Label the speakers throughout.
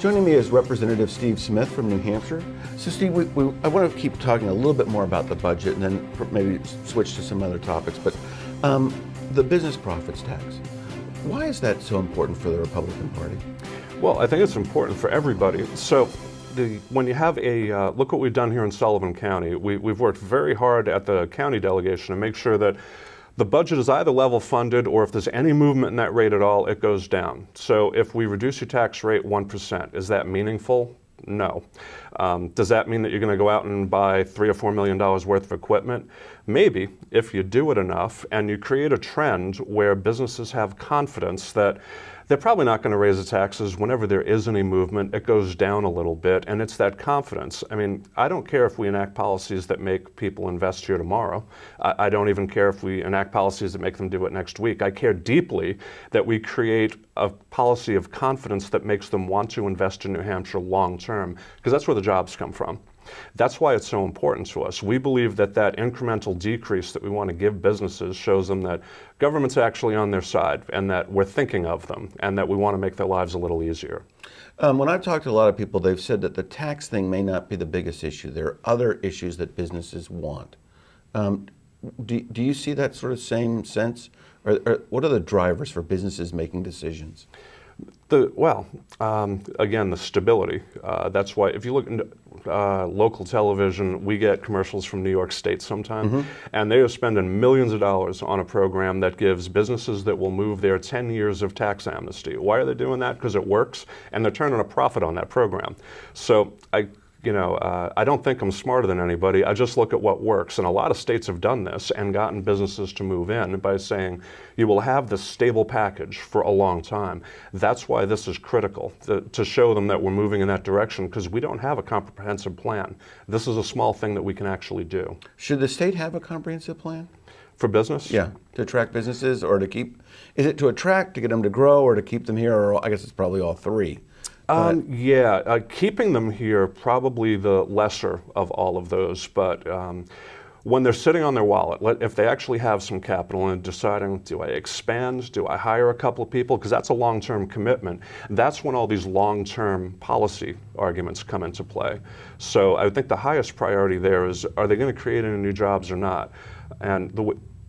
Speaker 1: Joining me is Representative Steve Smith from New Hampshire. So Steve, I want to keep talking a little bit more about the budget and then maybe switch to some other topics, but the business profits tax. Why is that so important for the Republican Party?
Speaker 2: Well, I think it's important for everybody. So when you have look what we've done here in Sullivan County. We've worked very hard at the county delegation to make sure that the budget is either level funded, or if there's any movement in that rate at all, it goes down. So if we reduce your tax rate 1%, is that meaningful? No. Does that mean that you're going to go out and buy $3 or $4 million worth of equipment? Maybe, if you do it enough and you create a trend where businesses have confidence that they're probably not going to raise the taxes whenever there is any movement. It goes down a little bit, and it's that confidence. I mean, I don't care if we enact policies that make people invest here tomorrow. I don't even care if we enact policies that make them do it next week. I care deeply that we create a policy of confidence that makes them want to invest in New Hampshire long term, because that's where the jobs come from. That's why it's so important to us. We believe that that incremental decrease that we want to give businesses shows them that government's actually on their side and that we're thinking of them and that we want to make their lives a little easier.
Speaker 1: When I've talked to a lot of people, they've said that the tax thing may not be the biggest issue. There are other issues that businesses want. Do you see that sort of same sense? Or what are the drivers for businesses making decisions?
Speaker 2: Again, the stability. That's why if you look into local television, we get commercials from New York State sometimes, and they are spending millions of dollars on a program that gives businesses that will move their 10 years of tax amnesty. Why are they doing that? Because it works, and they're turning a profit on that program. So I don't think I'm smarter than anybody. I just look at what works. And a lot of states have done this and gotten businesses to move in by saying you will have this stable package for a long time. That's why this is critical, to show them that we're moving in that direction, because we don't have a comprehensive plan. This is a small thing that we can actually do.
Speaker 1: Should the state have a comprehensive plan?
Speaker 2: For business?
Speaker 1: Yeah, to attract businesses or to keep, is it to attract, to get them to grow, or to keep them here, or I guess it's probably all three?
Speaker 2: Keeping them here, probably the lesser of all of those, but when they're sitting on their wallet, if they actually have some capital and deciding, do I expand, do I hire a couple of people, because that's a long-term commitment, that's when all these long-term policy arguments come into play. So I think the highest priority there is, are they going to create any new jobs or not? And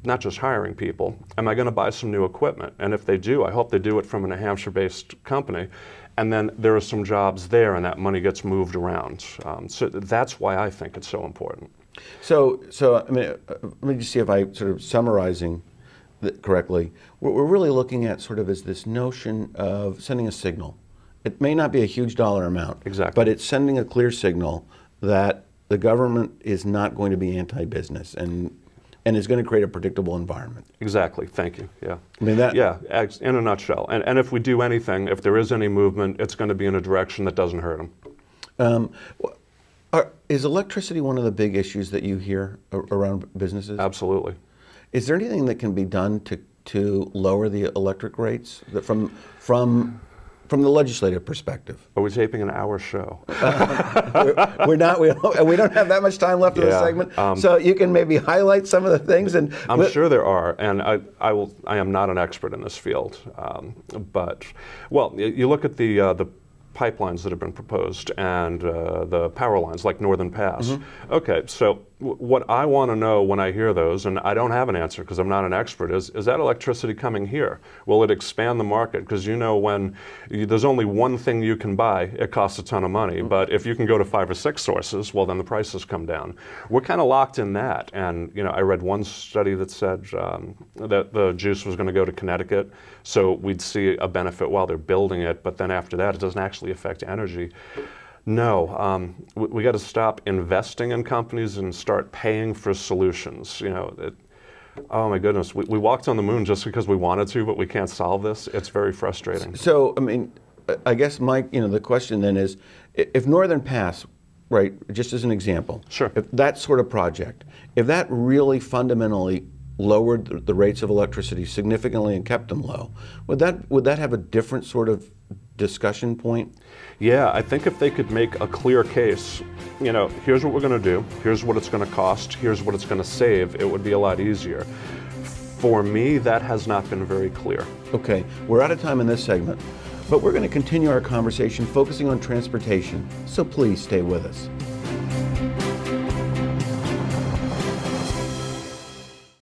Speaker 2: not just hiring people, am I going to buy some new equipment? And if they do, I hope they do it from a New Hampshire-based company. And then there are some jobs there, and that money gets moved around. So that's why I think it's so important.
Speaker 1: So I mean, let me just see if I'm sort of summarizing correctly. What we're really looking at sort of is this notion of sending a signal. It may not be a huge dollar amount,
Speaker 2: exactly,
Speaker 1: but it's sending a clear signal that the government is not going to be anti-business and is going to create a predictable environment.
Speaker 2: Exactly. Thank you. Yeah.
Speaker 1: I mean that.
Speaker 2: Yeah. In a nutshell. And if we do anything, if there is any movement, it's going to be in a direction that doesn't hurt them.
Speaker 1: Is electricity one of the big issues that you hear around businesses?
Speaker 2: Absolutely.
Speaker 1: Is there anything that can be done to lower the electric rates from the legislative perspective?
Speaker 2: Are we taping an hour show?
Speaker 1: We're not. We don't have that much time left in the segment, so you can maybe highlight some of the things. And
Speaker 2: I'm sure there are, and I am not an expert in this field, but you look at the pipelines that have been proposed and the power lines like Northern Pass. Okay, so what I want to know when I hear those, and I don't have an answer because I'm not an expert, is that electricity coming here? Will it expand the market? Because when there's only one thing you can buy, it costs a ton of money. But if you can go to 5 or 6 sources, well, then the prices come down. We're kind of locked in that. And I read one study that said that the juice was going to go to Connecticut, so we'd see a benefit while they're building it. But then after that, it doesn't actually affect energy. No, we got to stop investing in companies and start paying for solutions. Oh my goodness, we walked on the moon just because we wanted to, but we can't solve this. It's very frustrating.
Speaker 1: So, I mean, I guess, Mike, the question then is, if Northern Pass, right, just as an example,
Speaker 2: sure,
Speaker 1: if that sort of project, if that really fundamentally lowered the rates of electricity significantly and kept them low, would that have a different sort of discussion point?
Speaker 2: Yeah, I think if they could make a clear case, here's what we're going to do, here's what it's going to cost, here's what it's going to save, it would be a lot easier. For me, that has not been very clear.
Speaker 1: Okay, we're out of time in this segment. but we're going to continue our conversation focusing on transportation, so please stay with us.